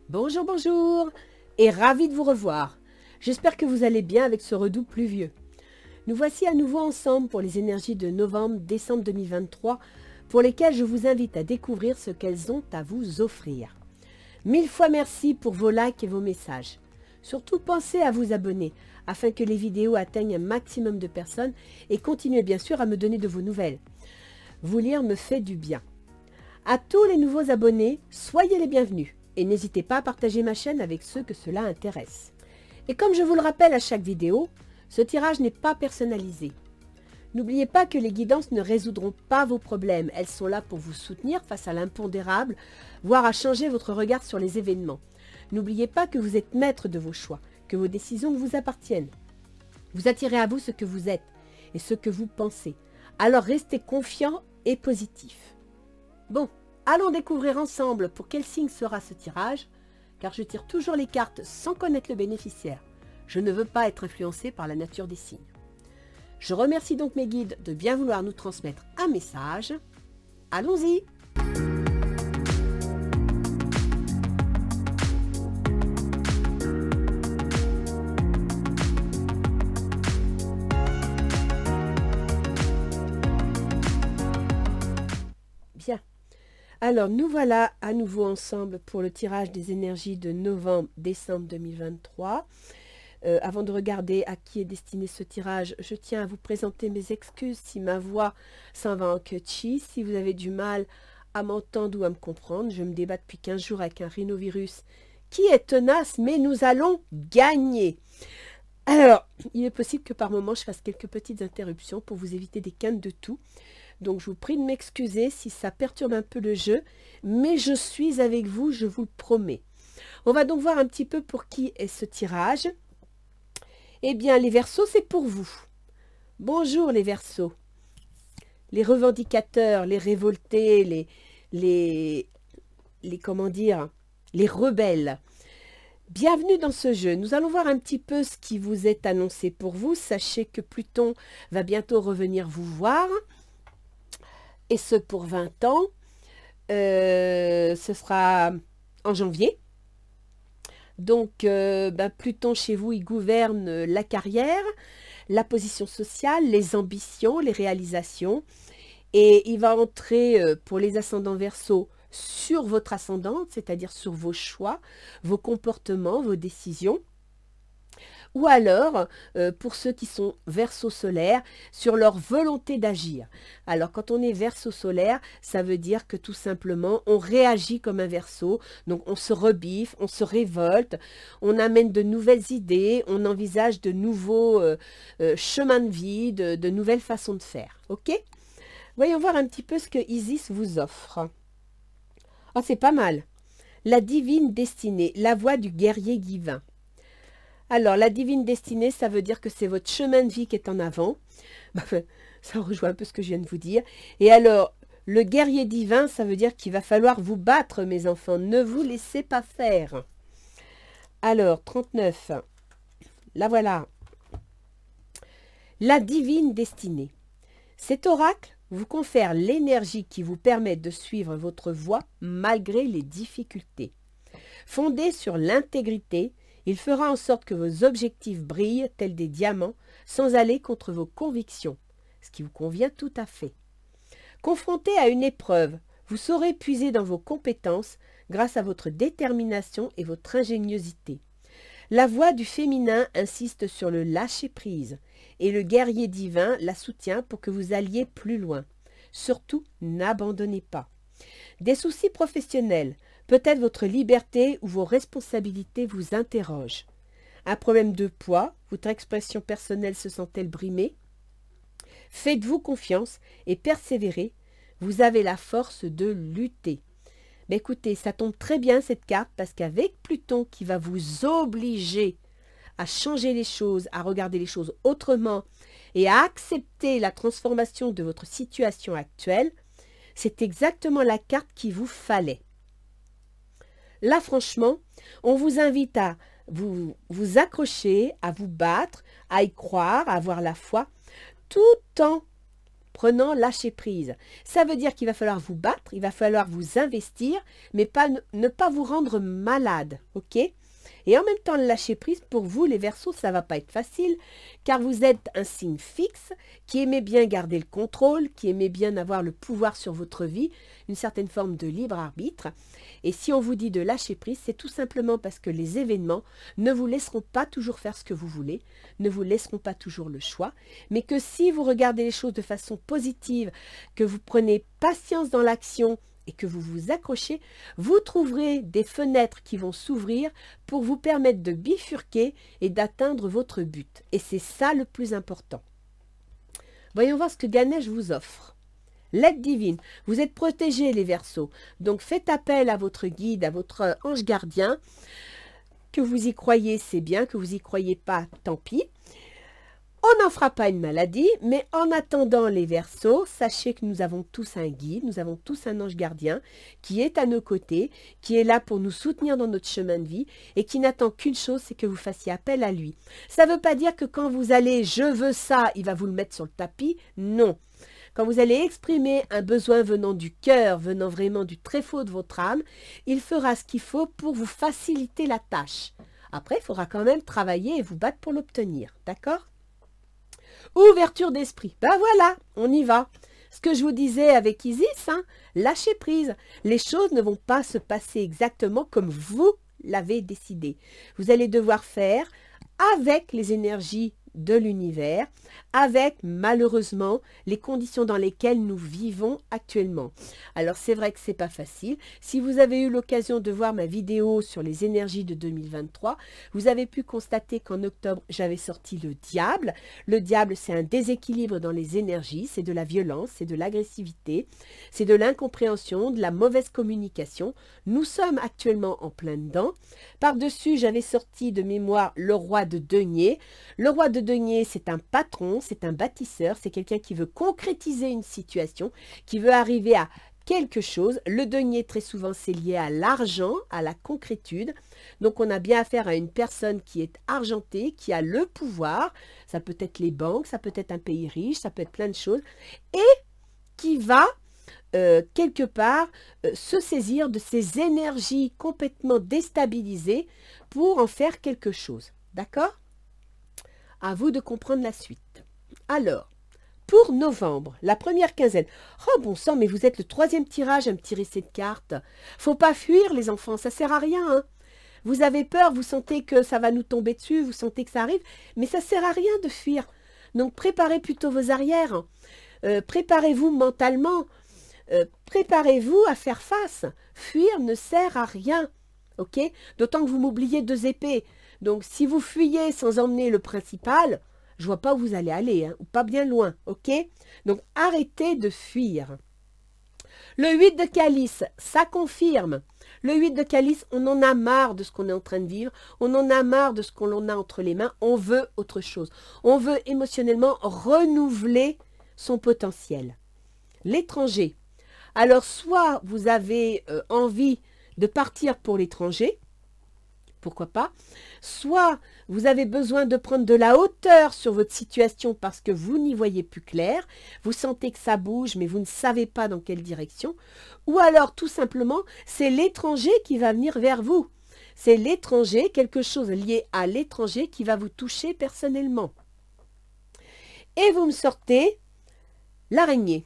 Bonjour, bonjour, et ravi de vous revoir. J'espère que vous allez bien avec ce redout pluvieux. Nous voici à nouveau ensemble pour les énergies de novembre-décembre 2023, pour lesquelles je vous invite à découvrir ce qu'elles ont à vous offrir. Mille fois merci pour vos likes et vos messages. Surtout pensez à vous abonner, afin que les vidéos atteignent un maximum de personnes, et continuez bien sûr à me donner de vos nouvelles. Vous lire me fait du bien. À tous les nouveaux abonnés, soyez les bienvenus. Et n'hésitez pas à partager ma chaîne avec ceux que cela intéresse. Et comme je vous le rappelle à chaque vidéo, ce tirage n'est pas personnalisé. N'oubliez pas que les guidances ne résoudront pas vos problèmes. Elles sont là pour vous soutenir face à l'impondérable, voire à changer votre regard sur les événements. N'oubliez pas que vous êtes maître de vos choix, que vos décisions vous appartiennent. Vous attirez à vous ce que vous êtes et ce que vous pensez. Alors restez confiant et positif. Bon. Allons découvrir ensemble pour quel signe sera ce tirage, car je tire toujours les cartes sans connaître le bénéficiaire. Je ne veux pas être influencé par la nature des signes. Je remercie donc mes guides de bien vouloir nous transmettre un message. Allons-y! Bien. Alors, nous voilà à nouveau ensemble pour le tirage des énergies de novembre-décembre 2023. Avant de regarder à qui est destiné ce tirage, je tiens à vous présenter mes excuses si ma voix s'en va en quetchi. Si vous avez du mal à m'entendre ou à me comprendre, je me débat depuis 15 jours avec un rhinovirus qui est tenace, mais nous allons gagner. Alors, il est possible que par moment je fasse quelques petites interruptions pour vous éviter des quintes de tout. Donc, je vous prie de m'excuser si ça perturbe un peu le jeu, mais je suis avec vous, je vous le promets. On va donc voir un petit peu pour qui est ce tirage. Eh bien, les Verseaux, c'est pour vous. Bonjour les Verseaux. Les revendicateurs, les révoltés, les comment dire, les rebelles. Bienvenue dans ce jeu. Nous allons voir un petit peu ce qui vous est annoncé pour vous. Sachez que Pluton va bientôt revenir vous voir. Et ce pour 20 ans, ce sera en janvier. Donc, Pluton chez vous, il gouverne la carrière, la position sociale, les ambitions, les réalisations. Et il va entrer pour les ascendants Verseaux sur votre ascendante, c'est-à-dire sur vos choix, vos comportements, vos décisions. Ou alors, pour ceux qui sont Verseaux solaires, sur leur volonté d'agir. Alors, quand on est Verseau solaire, ça veut dire que tout simplement, on réagit comme un Verseau. Donc, on se rebiffe, on se révolte, on amène de nouvelles idées, on envisage de nouveaux chemins de vie, de nouvelles façons de faire. OK? Voyons voir un petit peu ce que Isis vous offre. Oh, c'est pas mal. La divine destinée, la voix du guerrier divin. Alors, la divine destinée, ça veut dire que c'est votre chemin de vie qui est en avant. Ça rejoint un peu ce que je viens de vous dire. Et alors, le guerrier divin, ça veut dire qu'il va falloir vous battre, mes enfants. Ne vous laissez pas faire. Alors, 39. La voilà. La divine destinée. Cet oracle vous confère l'énergie qui vous permet de suivre votre voie malgré les difficultés. Fondé sur l'intégrité, il fera en sorte que vos objectifs brillent tels des diamants sans aller contre vos convictions, ce qui vous convient tout à fait. Confronté à une épreuve, vous saurez puiser dans vos compétences grâce à votre détermination et votre ingéniosité. La voix du féminin insiste sur le lâcher-prise et le guerrier divin la soutient pour que vous alliez plus loin. Surtout, n'abandonnez pas. Des soucis professionnels, peut-être votre liberté ou vos responsabilités vous interrogent. Un problème de poids, votre expression personnelle se sent-elle brimée? Faites-vous confiance et persévérez, vous avez la force de lutter. Mais écoutez, ça tombe très bien cette carte parce qu'avec Pluton qui va vous obliger à changer les choses, à regarder les choses autrement et à accepter la transformation de votre situation actuelle, c'est exactement la carte qu'il vous fallait. Là, franchement, on vous invite à vous accrocher, à vous battre, à y croire, à avoir la foi, tout en prenant lâcher prise. Ça veut dire qu'il va falloir vous battre, il va falloir vous investir, mais ne pas vous rendre malade, ok? Et en même temps, le lâcher prise, pour vous, les Verseaux, ça ne va pas être facile, car vous êtes un signe fixe, qui aimait bien garder le contrôle, qui aimait bien avoir le pouvoir sur votre vie, une certaine forme de libre arbitre. Et si on vous dit de lâcher prise, c'est tout simplement parce que les événements ne vous laisseront pas toujours faire ce que vous voulez, ne vous laisseront pas toujours le choix, mais que si vous regardez les choses de façon positive, que vous prenez patience dans l'action, et que vous vous accrochez, vous trouverez des fenêtres qui vont s'ouvrir pour vous permettre de bifurquer et d'atteindre votre but. Et c'est ça le plus important. Voyons voir ce que Ganesh vous offre. L'aide divine. Vous êtes protégés, les Verseaux. Donc faites appel à votre guide, à votre ange gardien. Que vous y croyez, c'est bien. Que vous y croyez pas, tant pis. On n'en fera pas une maladie, mais en attendant les Verseaux, sachez que nous avons tous un guide, nous avons tous un ange gardien qui est à nos côtés, qui est là pour nous soutenir dans notre chemin de vie et qui n'attend qu'une chose, c'est que vous fassiez appel à lui. Ça ne veut pas dire que quand vous allez « je veux ça », il va vous le mettre sur le tapis, non. Quand vous allez exprimer un besoin venant du cœur, venant vraiment du tréfonds de votre âme, il fera ce qu'il faut pour vous faciliter la tâche. Après, il faudra quand même travailler et vous battre pour l'obtenir, d'accord ? Ouverture d'esprit. Ben voilà, on y va. Ce que je vous disais avec Isis, hein, lâchez prise. Les choses ne vont pas se passer exactement comme vous l'avez décidé. Vous allez devoir faire avec les énergies de l'univers, avec malheureusement les conditions dans lesquelles nous vivons actuellement. Alors c'est vrai que c'est pas facile. Si vous avez eu l'occasion de voir ma vidéo sur les énergies de 2023, vous avez pu constater qu'en octobre j'avais sorti le diable. Le diable, c'est un déséquilibre dans les énergies, c'est de la violence, c'est de l'agressivité, c'est de l'incompréhension, de la mauvaise communication. Nous sommes actuellement en plein dedans. Par-dessus, j'avais sorti de mémoire le roi de denier. Le roi de denier, c'est un patron, c'est un bâtisseur, c'est quelqu'un qui veut concrétiser une situation, qui veut arriver à quelque chose. Le denier, très souvent, c'est lié à l'argent, à la concrétude. Donc, on a bien affaire à une personne qui est argentée, qui a le pouvoir. Ça peut être les banques, ça peut être un pays riche, ça peut être plein de choses. Et qui va, quelque part, se saisir de ces énergies complètement déstabilisées pour en faire quelque chose. D'accord ? À vous de comprendre la suite. Alors, pour novembre, la première quinzaine. Oh bon sang, mais vous êtes le 3e tirage à me tirer cette carte. Faut pas fuir les enfants, ça sert à rien. Hein. Vous avez peur, vous sentez que ça va nous tomber dessus, vous sentez que ça arrive, mais ça sert à rien de fuir. Donc préparez plutôt vos arrières. Préparez-vous mentalement. Préparez-vous à faire face. Fuir ne sert à rien. Ok? D'autant que vous m'oubliez 2 épées. Donc, si vous fuyez sans emmener le principal, je ne vois pas où vous allez aller, hein, ou pas bien loin, ok? Donc, arrêtez de fuir. Le 8 de calice, ça confirme. Le 8 de calice, on en a marre de ce qu'on est en train de vivre, on en a marre de ce qu'on a entre les mains, on veut autre chose. On veut émotionnellement renouveler son potentiel. L'étranger. Alors, soit vous avez envie de partir pour l'étranger, pourquoi pas, soit vous avez besoin de prendre de la hauteur sur votre situation parce que vous n'y voyez plus clair, vous sentez que ça bouge mais vous ne savez pas dans quelle direction, ou alors tout simplement c'est l'étranger qui va venir vers vous. C'est l'étranger, quelque chose lié à l'étranger qui va vous toucher personnellement. Et vous me sortez l'araignée.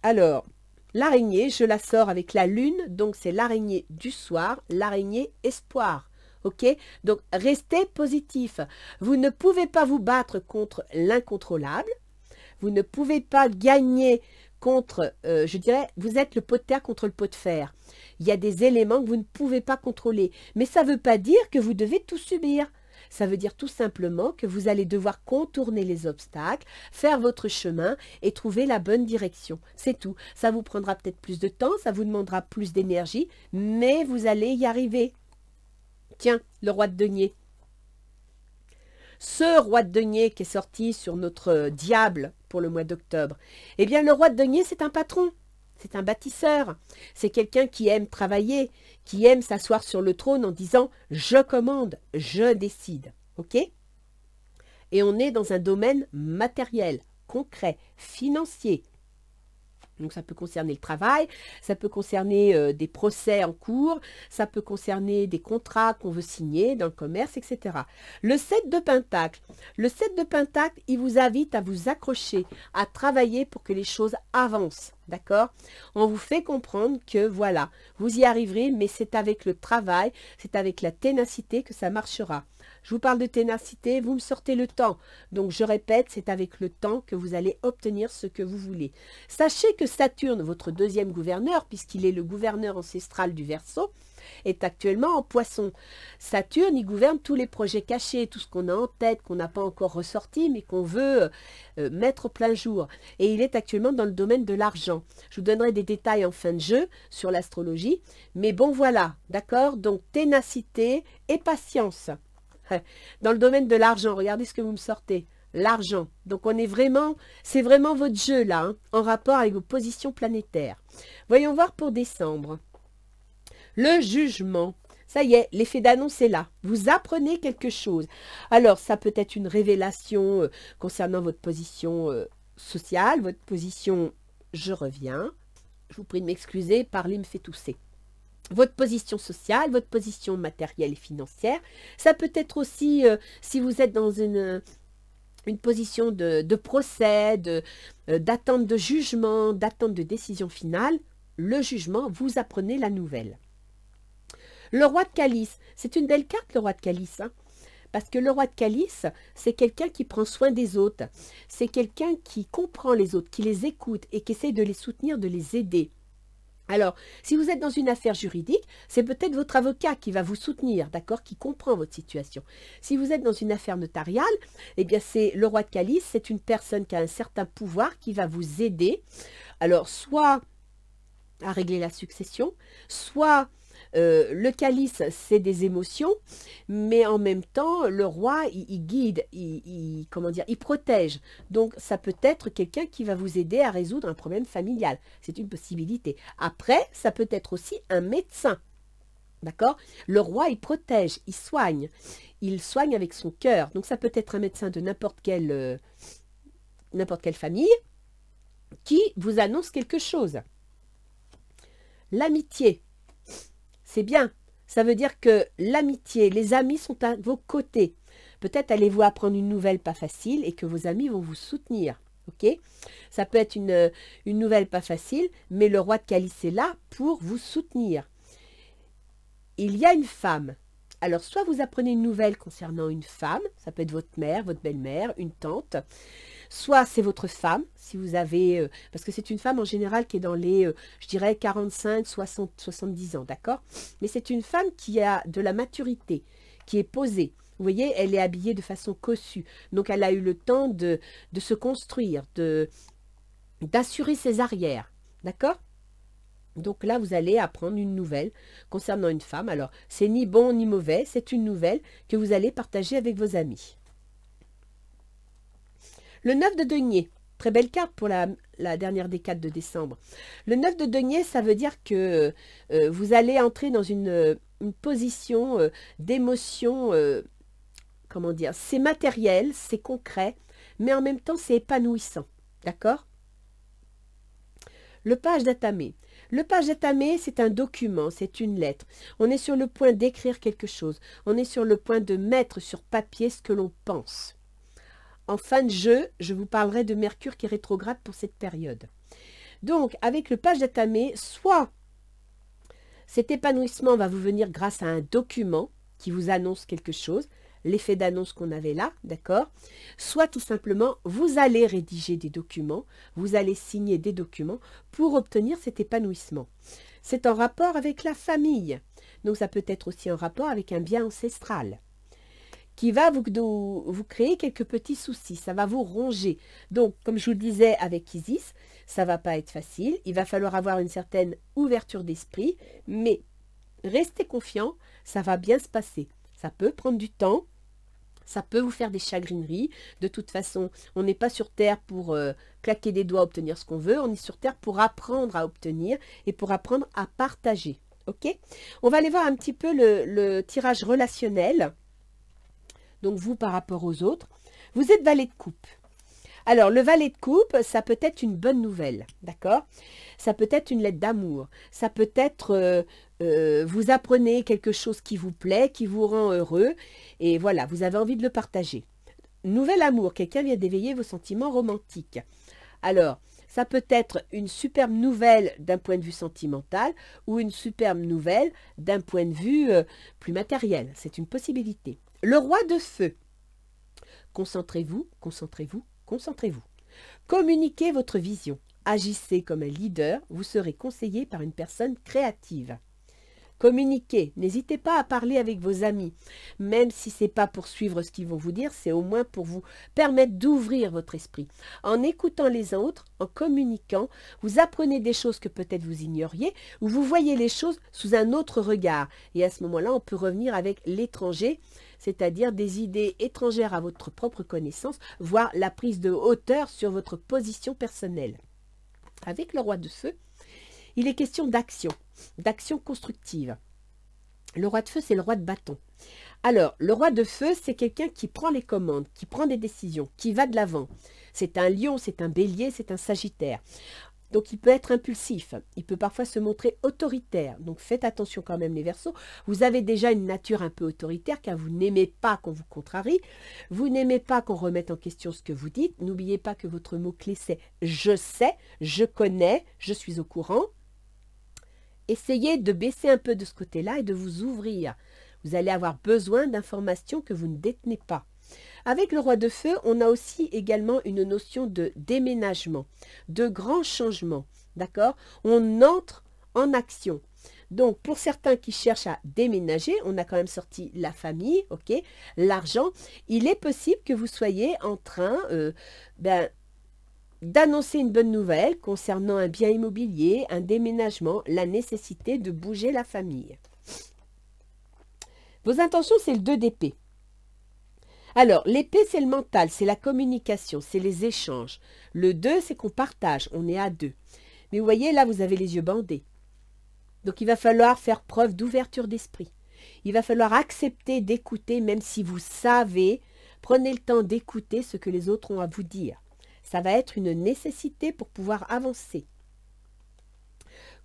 Alors, l'araignée, je la sors avec la lune, donc c'est l'araignée du soir, l'araignée espoir. Ok, donc restez positif. Vous ne pouvez pas vous battre contre l'incontrôlable. Vous ne pouvez pas gagner contre, je dirais, vous êtes le pot de terre contre le pot de fer. Il y a des éléments que vous ne pouvez pas contrôler. Mais ça ne veut pas dire que vous devez tout subir. Ça veut dire tout simplement que vous allez devoir contourner les obstacles, faire votre chemin et trouver la bonne direction. C'est tout. Ça vous prendra peut-être plus de temps, ça vous demandera plus d'énergie, mais vous allez y arriver. Tiens, le roi de denier. Ce roi de denier qui est sorti sur notre diable pour le mois d'octobre, eh bien le roi de denier, c'est un patron, c'est un bâtisseur, c'est quelqu'un qui aime travailler, qui aime s'asseoir sur le trône en disant « je commande, je décide ». Ok? Et on est dans un domaine matériel, concret, financier. Donc ça peut concerner le travail, ça peut concerner des procès en cours, ça peut concerner des contrats qu'on veut signer dans le commerce, etc. Le 7 de Pentacle. Le 7 de Pentacle, il vous invite à vous accrocher, à travailler pour que les choses avancent. D'accord? On vous fait comprendre que voilà, vous y arriverez, mais c'est avec le travail, c'est avec la ténacité que ça marchera. Je vous parle de ténacité, vous me sortez le temps. Donc je répète, c'est avec le temps que vous allez obtenir ce que vous voulez. Sachez que Saturne, votre deuxième gouverneur, puisqu'il est le gouverneur ancestral du Verseau, est actuellement en Poisson. Saturne, il gouverne tous les projets cachés, tout ce qu'on a en tête, qu'on n'a pas encore ressorti, mais qu'on veut mettre au plein jour. Et il est actuellement dans le domaine de l'argent. Je vous donnerai des détails en fin de jeu sur l'astrologie. Mais bon, voilà, d'accord? Donc, ténacité et patience. Dans le domaine de l'argent, regardez ce que vous me sortez. L'argent. Donc, on est vraiment, c'est vraiment votre jeu là, hein, en rapport avec vos positions planétaires. Voyons voir pour décembre. Le jugement. Ça y est, l'effet d'annonce est là. Vous apprenez quelque chose. Alors, ça peut être une révélation concernant votre position sociale, votre position « je reviens ». Je vous prie de m'excuser, parler me fait tousser. Votre position sociale, votre position matérielle et financière. Ça peut être aussi, si vous êtes dans une position de procès, d'attente de jugement, d'attente de décision finale, le jugement, vous apprenez la nouvelle. Le roi de calice, c'est une belle carte le roi de calice, hein, parce que le roi de calice, c'est quelqu'un qui prend soin des autres, c'est quelqu'un qui comprend les autres, qui les écoute et qui essaie de les soutenir, de les aider. Alors, si vous êtes dans une affaire juridique, c'est peut-être votre avocat qui va vous soutenir, d'accord, qui comprend votre situation. Si vous êtes dans une affaire notariale, eh bien, c'est le roi de calice, c'est une personne qui a un certain pouvoir qui va vous aider. Alors, soit à régler la succession, soit le calice, c'est des émotions, mais en même temps, le roi, il guide, comment dire, il protège. Donc, ça peut être quelqu'un qui va vous aider à résoudre un problème familial. C'est une possibilité. Après, ça peut être aussi un médecin. D'accord? Le roi, il protège, il soigne. Il soigne avec son cœur. Donc, ça peut être un médecin de n'importe quelle famille qui vous annonce quelque chose. L'amitié. C'est bien, ça veut dire que l'amitié, les amis sont à vos côtés. Peut-être allez-vous apprendre une nouvelle pas facile et que vos amis vont vous soutenir. Ok? Ça peut être une nouvelle pas facile, mais le roi de calice est là pour vous soutenir. Il y a une femme. Alors, soit vous apprenez une nouvelle concernant une femme, ça peut être votre mère, votre belle-mère, une tante, soit c'est votre femme, si vous avez, parce que c'est une femme en général qui est dans les, je dirais, 45, 60, 70 ans, d'accord? Mais c'est une femme qui a de la maturité, qui est posée. Vous voyez, elle est habillée de façon cossue. Donc, elle a eu le temps de se construire, d'assurer ses arrières, d'accord? Donc là, vous allez apprendre une nouvelle concernant une femme. Alors, c'est ni bon ni mauvais, c'est une nouvelle que vous allez partager avec vos amis. Le 9 de denier, très belle carte pour la dernière décade de décembre. Le 9 de denier, ça veut dire que vous allez entrer dans une position d'émotion, comment dire, c'est matériel, c'est concret, mais en même temps, c'est épanouissant. D'accord? Le page d'atamé. Le page d'atamé, c'est un document, c'est une lettre. On est sur le point d'écrire quelque chose. On est sur le point de mettre sur papier ce que l'on pense. En fin de jeu, je vous parlerai de Mercure qui est rétrograde pour cette période. Donc, avec le page d'atamé, soit cet épanouissement va vous venir grâce à un document qui vous annonce quelque chose, l'effet d'annonce qu'on avait là, d'accord? Soit tout simplement, vous allez rédiger des documents, vous allez signer des documents pour obtenir cet épanouissement. C'est en rapport avec la famille. Donc, ça peut être aussi en rapport avec un bien ancestral qui va vous créer quelques petits soucis. Ça va vous ronger. Donc, comme je vous le disais avec Isis, ça ne va pas être facile. Il va falloir avoir une certaine ouverture d'esprit, mais restez confiant, ça va bien se passer. Ça peut prendre du temps, ça peut vous faire des chagrineries. De toute façon, on n'est pas sur Terre pour claquer des doigts, obtenir ce qu'on veut. On est sur Terre pour apprendre à obtenir et pour apprendre à partager. Ok? On va aller voir un petit peu le tirage relationnel. Donc, vous, par rapport aux autres, vous êtes valet de coupe. Alors, le valet de coupe, ça peut être une bonne nouvelle, d'accord? Ça peut être une lettre d'amour. Ça peut être, vous apprenez quelque chose qui vous plaît, qui vous rend heureux. Et voilà, vous avez envie de le partager. Nouvel amour, quelqu'un vient d'éveiller vos sentiments romantiques. Alors, ça peut être une superbe nouvelle d'un point de vue sentimental ou une superbe nouvelle d'un point de vue plus matériel. C'est une possibilité. Le roi de feu. Concentrez-vous, concentrez-vous, concentrez-vous. Communiquez votre vision. Agissez comme un leader. Vous serez conseillé par une personne créative. Communiquez. N'hésitez pas à parler avec vos amis. Même si ce n'est pas pour suivre ce qu'ils vont vous dire, c'est au moins pour vous permettre d'ouvrir votre esprit. En écoutant les autres, en communiquant, vous apprenez des choses que peut-être vous ignoriez, ou vous voyez les choses sous un autre regard. Et à ce moment-là, on peut revenir avec l'étranger, c'est-à-dire des idées étrangères à votre propre connaissance, voire la prise de hauteur sur votre position personnelle. Avec le roi de feu, il est question d'action constructive. Le roi de feu, c'est le roi de bâton. Alors, le roi de feu, c'est quelqu'un qui prend les commandes, qui prend des décisions, qui va de l'avant. C'est un lion, c'est un bélier, c'est un sagittaire. Donc, il peut être impulsif, il peut parfois se montrer autoritaire. Donc, faites attention quand même les Verseaux. Vous avez déjà une nature un peu autoritaire car vous n'aimez pas qu'on vous contrarie. Vous n'aimez pas qu'on remette en question ce que vous dites. N'oubliez pas que votre mot-clé, c'est « je sais »,« je connais »,« je suis au courant ». Essayez de baisser un peu de ce côté-là et de vous ouvrir. Vous allez avoir besoin d'informations que vous ne détenez pas. Avec le roi de feu, on a aussi également une notion de déménagement, de grands changements. D'accord? On entre en action. Donc, pour certains qui cherchent à déménager, on a quand même sorti la famille, ok, l'argent. Il est possible que vous soyez en train d'annoncer une bonne nouvelle concernant un bien immobilier, un déménagement, la nécessité de bouger la famille. Vos intentions, c'est le 2 d'épée. Alors, l'épée, c'est le mental, c'est la communication, c'est les échanges. Le 2, c'est qu'on partage, on est à 2. Mais vous voyez, là, vous avez les yeux bandés. Donc, il va falloir faire preuve d'ouverture d'esprit. Il va falloir accepter d'écouter, même si vous savez, prenez le temps d'écouter ce que les autres ont à vous dire. Ça va être une nécessité pour pouvoir avancer.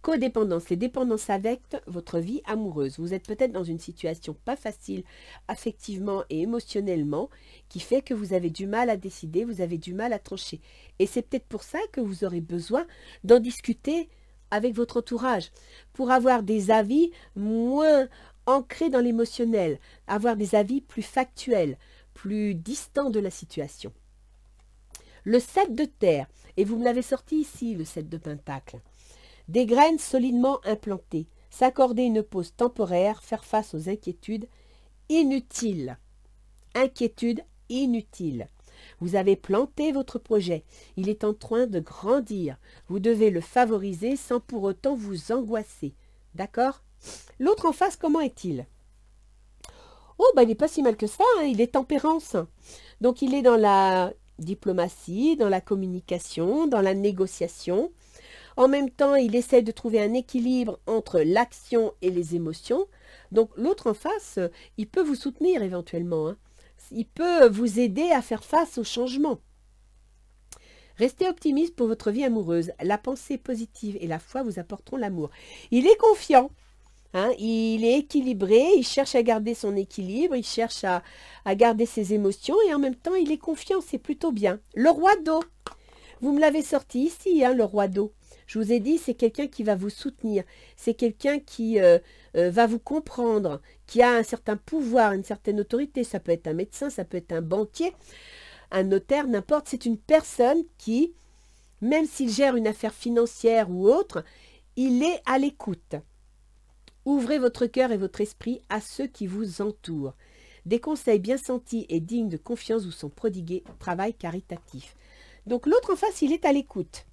Codépendance, les dépendances avec votre vie amoureuse. Vous êtes peut-être dans une situation pas facile affectivement et émotionnellement qui fait que vous avez du mal à décider, vous avez du mal à trancher. Et c'est peut-être pour ça que vous aurez besoin d'en discuter avec votre entourage pour avoir des avis moins ancrés dans l'émotionnel, avoir des avis plus factuels, plus distants de la situation. Le 7 de terre, et vous me l'avez sorti ici, le 7 de pentacle. Des graines solidement implantées, s'accorder une pause temporaire, faire face aux inquiétudes inutiles. Inquiétudes inutiles. Vous avez planté votre projet, il est en train de grandir. Vous devez le favoriser sans pour autant vous angoisser. D'accord? L'autre en face, comment est-il? Oh, il n'est pas si mal que ça, hein, il est tempérance. Donc, il est dans la diplomatie, dans la communication, dans la négociation. En même temps, il essaie de trouver un équilibre entre l'action et les émotions. Donc, l'autre en face, il peut vous soutenir éventuellement. Hein. Il peut vous aider à faire face au changement. Restez optimiste pour votre vie amoureuse. La pensée positive et la foi vous apporteront l'amour. Il est confiant. Hein, il est équilibré, il cherche à garder son équilibre, il cherche à garder ses émotions et en même temps, il est confiant, c'est plutôt bien. Le roi d'eau, vous me l'avez sorti ici, hein, le roi d'eau. Je vous ai dit, c'est quelqu'un qui va vous soutenir, c'est quelqu'un qui va vous comprendre, qui a un certain pouvoir, une certaine autorité. Ça peut être un médecin, ça peut être un banquier, un notaire, n'importe. C'est une personne qui, même s'il gère une affaire financière ou autre, il est à l'écoute. Ouvrez votre cœur et votre esprit à ceux qui vous entourent. Des conseils bien sentis et dignes de confiance vous sont prodigués au travail caritatif. Donc l'autre en face, il est à l'écoute.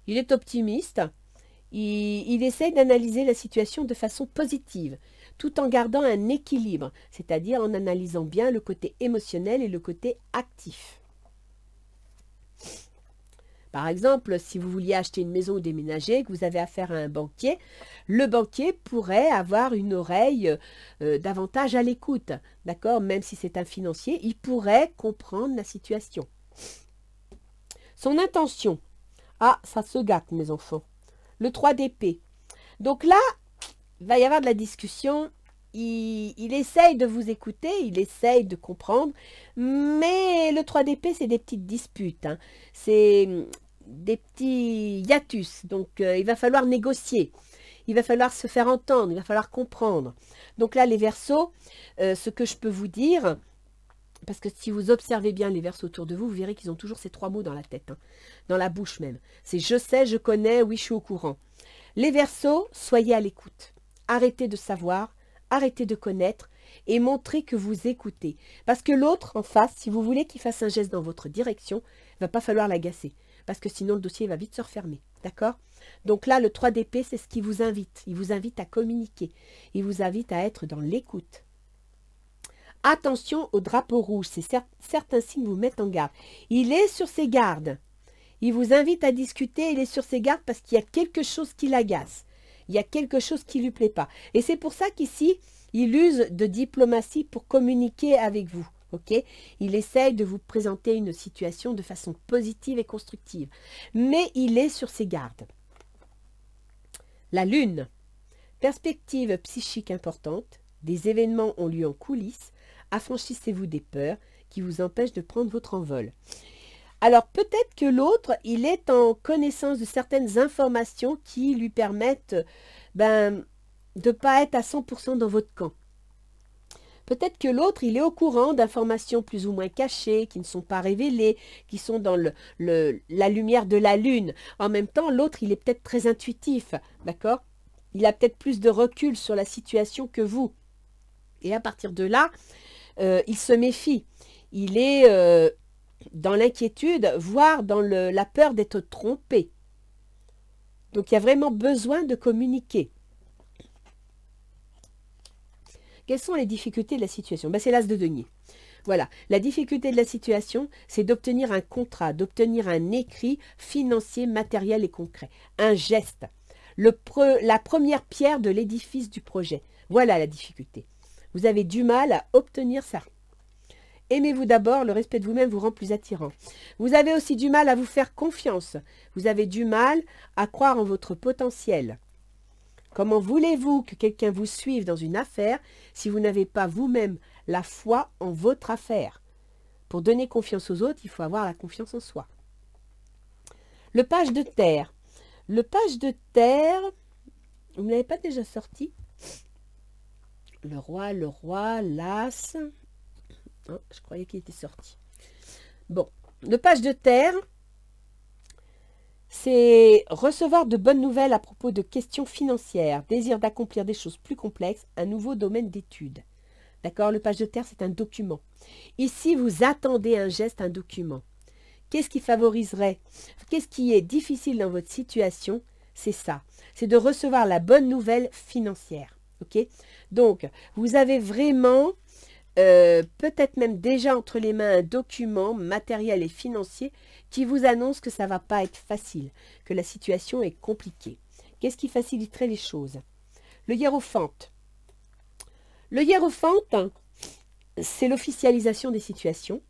Il est optimiste. Il essaie d'analyser la situation de façon positive, tout en gardant un équilibre, c'est-à-dire en analysant bien le côté émotionnel et le côté actif. Par exemple, si vous vouliez acheter une maison ou déménager, que vous avez affaire à un banquier, le banquier pourrait avoir une oreille davantage à l'écoute. D'accord? Même si c'est un financier, il pourrait comprendre la situation. Son intention. Ah, ça se gâte, mes enfants. Le 3 d'épée. Donc là, il va y avoir de la discussion. Il essaye de vous écouter, il essaye de comprendre, mais le 3 d'épée, c'est des petites disputes, hein. C'est des petits hiatus, donc il va falloir négocier, il va falloir se faire entendre, il va falloir comprendre. Donc là, les Verseaux, ce que je peux vous dire, parce que si vous observez bien les Verseaux autour de vous, vous verrez qu'ils ont toujours ces 3 mots dans la tête, hein, dans la bouche même. C'est « je sais, je connais, oui, je suis au courant ». Les Verseaux, soyez à l'écoute, arrêtez de savoir, arrêtez de connaître et montrez que vous écoutez. Parce que l'autre en face, si vous voulez qu'il fasse un geste dans votre direction, il ne va pas falloir l'agacer. Parce que sinon, le dossier va vite se refermer. D'accord? Donc là, le 3 d'épée, c'est ce qui vous invite. Il vous invite à communiquer. Il vous invite à être dans l'écoute. Attention au drapeau rouge. C'est certains signes vous mettent en garde. Il est sur ses gardes. Il vous invite à discuter. Il est sur ses gardes parce qu'il y a quelque chose qui l'agace. Il y a quelque chose qui ne lui plaît pas. Et c'est pour ça qu'ici, il use de diplomatie pour communiquer avec vous. Okay? Il essaye de vous présenter une situation de façon positive et constructive. Mais il est sur ses gardes. La lune. Perspective psychique importante. Des événements ont lieu en coulisses. Affranchissez-vous des peurs qui vous empêchent de prendre votre envol. Alors peut-être que l'autre, il est en connaissance de certaines informations qui lui permettent de ne pas être à 100% dans votre camp. Peut-être que l'autre, il est au courant d'informations plus ou moins cachées, qui ne sont pas révélées, qui sont dans la lumière de la lune. En même temps, l'autre, il est peut-être très intuitif, d'accord? Il a peut-être plus de recul sur la situation que vous. Et à partir de là, il se méfie. Il est dans l'inquiétude, voire dans la peur d'être trompé. Donc, il y a vraiment besoin de communiquer. Quelles sont les difficultés de la situation? C'est l'as de denier. Voilà, la difficulté de la situation, c'est d'obtenir un contrat, d'obtenir un écrit financier, matériel et concret. Un geste. La première pierre de l'édifice du projet. Voilà la difficulté. Vous avez du mal à obtenir ça. Aimez-vous d'abord, le respect de vous-même vous rend plus attirant. Vous avez aussi du mal à vous faire confiance. Vous avez du mal à croire en votre potentiel. Comment voulez-vous que quelqu'un vous suive dans une affaire si vous n'avez pas vous-même la foi en votre affaire? Pour donner confiance aux autres, il faut avoir la confiance en soi. Le page de terre. Le page de terre, vous ne l'avez pas déjà sorti? Le roi, l'as. Oh, je croyais qu'il était sorti. Bon, le page de terre, c'est recevoir de bonnes nouvelles à propos de questions financières, désir d'accomplir des choses plus complexes, un nouveau domaine d'étude. D'accord? Le page de terre, c'est un document. Ici, vous attendez un geste, un document. Qu'est-ce qui favoriserait? Qu'est-ce qui est difficile dans votre situation? C'est ça. C'est de recevoir la bonne nouvelle financière. Ok? Donc, vous avez vraiment, peut-être même déjà entre les mains, un document matériel et financier qui vous annonce que ça ne va pas être facile, que la situation est compliquée. Qu'est-ce qui faciliterait les choses? Le hiérophante. Le hiérophante, c'est l'officialisation des situations.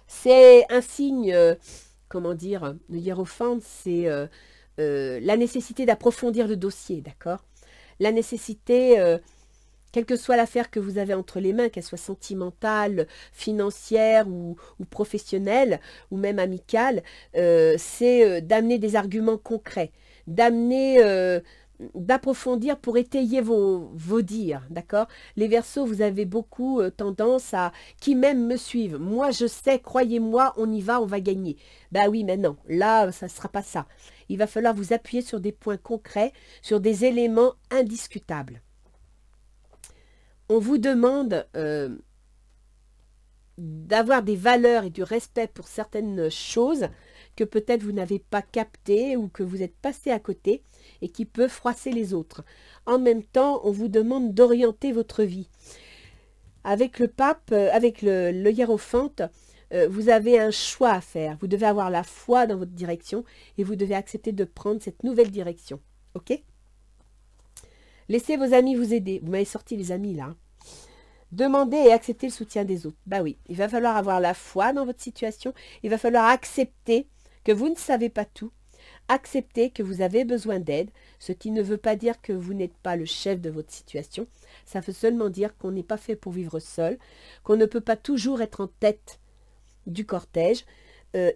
C'est un signe, comment dire, le hiérophante, c'est la nécessité d'approfondir le dossier, d'accord? La nécessité, quelle que soit l'affaire que vous avez entre les mains, qu'elle soit sentimentale, financière ou professionnelle, ou même amicale, c'est d'amener des arguments concrets, d'approfondir pour étayer vos dires, d'accord? Les Verseaux, vous avez beaucoup tendance à « qui m'aime me suive ». Moi, je sais, croyez-moi, on y va, on va gagner. Ben oui, mais non, là, ça ne sera pas ça. Il va falloir vous appuyer sur des points concrets, sur des éléments indiscutables. On vous demande d'avoir des valeurs et du respect pour certaines choses que peut-être vous n'avez pas captées ou que vous êtes passé à côté et qui peuvent froisser les autres. En même temps, on vous demande d'orienter votre vie. Avec le pape, avec le hiérophante, vous avez un choix à faire. Vous devez avoir la foi dans votre direction et vous devez accepter de prendre cette nouvelle direction. Ok? Laissez vos amis vous aider. Vous m'avez sorti les amis là. Demandez et acceptez le soutien des autres. Bah oui, il va falloir avoir la foi dans votre situation. Il va falloir accepter que vous ne savez pas tout. Accepter que vous avez besoin d'aide, ce qui ne veut pas dire que vous n'êtes pas le chef de votre situation. Ça veut seulement dire qu'on n'est pas fait pour vivre seul, qu'on ne peut pas toujours être en tête du cortège.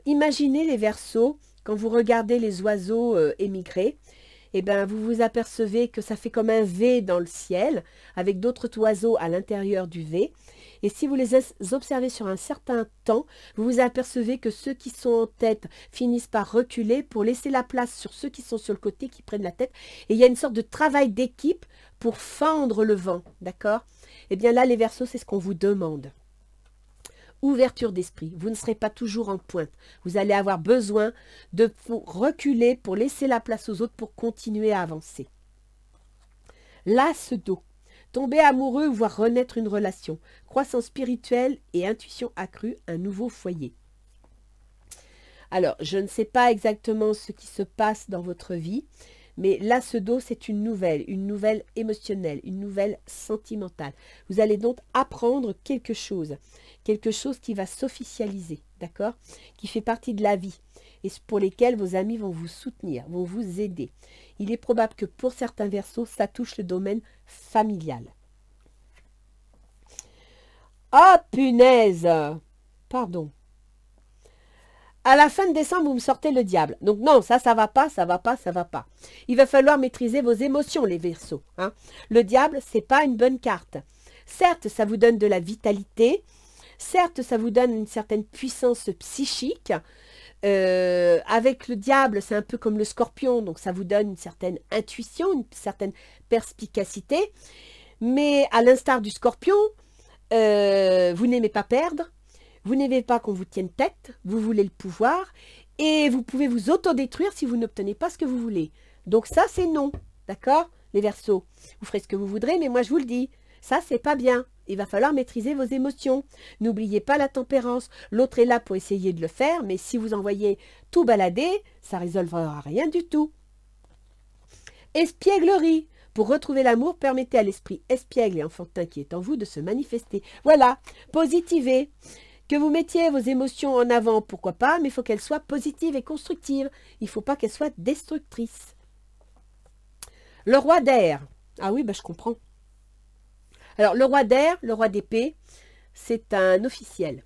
Imaginez les Verseaux, quand vous regardez les oiseaux émigrer, eh ben, vous vous apercevez que ça fait comme un V dans le ciel, avec d'autres oiseaux à l'intérieur du V. Et si vous les observez sur un certain temps, vous vous apercevez que ceux qui sont en tête finissent par reculer pour laisser la place sur ceux qui sont sur le côté, qui prennent la tête. Et il y a une sorte de travail d'équipe pour fendre le vent, d'accord? Eh bien là, les Verseaux, c'est ce qu'on vous demande. Ouverture d'esprit, vous ne serez pas toujours en pointe. Vous allez avoir besoin de reculer pour laisser la place aux autres pour continuer à avancer. L'as d'eau, tomber amoureux ou voir renaître une relation, croissance spirituelle et intuition accrue, un nouveau foyer. Alors, je ne sais pas exactement ce qui se passe dans votre vie, mais l'as d'eau, c'est une nouvelle émotionnelle, une nouvelle sentimentale. Vous allez donc apprendre quelque chose qui va s'officialiser, d'accord? Qui fait partie de la vie et pour lesquels vos amis vont vous soutenir, vont vous aider. Il est probable que pour certains Verseaux, ça touche le domaine familial. Ah, punaise! Pardon. À la fin de décembre, vous me sortez le diable. Donc non, ça va pas, ça va pas, ça va pas. Il va falloir maîtriser vos émotions, les Verseaux. Hein. Le diable, c'est pas une bonne carte. Certes, ça vous donne de la vitalité. Certes, ça vous donne une certaine puissance psychique. Avec le diable, c'est un peu comme le scorpion. Donc ça vous donne une certaine intuition, une certaine perspicacité. Mais à l'instar du scorpion, vous n'aimez pas perdre. Vous n'aimez pas qu'on vous tienne tête, vous voulez le pouvoir, et vous pouvez vous autodétruire si vous n'obtenez pas ce que vous voulez. Donc ça, c'est non, d'accord, les Verseaux? Vous ferez ce que vous voudrez, mais moi, je vous le dis, ça, c'est pas bien. Il va falloir maîtriser vos émotions. N'oubliez pas la tempérance. L'autre est là pour essayer de le faire, mais si vous envoyez tout balader, ça ne résolvera rien du tout. Espièglerie. Pour retrouver l'amour, permettez à l'esprit espiègle et enfantin qui est en vous de se manifester. Voilà, positivez. Que vous mettiez vos émotions en avant, pourquoi pas, mais il faut qu'elles soient positives et constructives. Il ne faut pas qu'elles soient destructrices. Le roi d'air. Ah oui, je comprends. Alors, le roi d'air, le roi d'épée, c'est un officiel.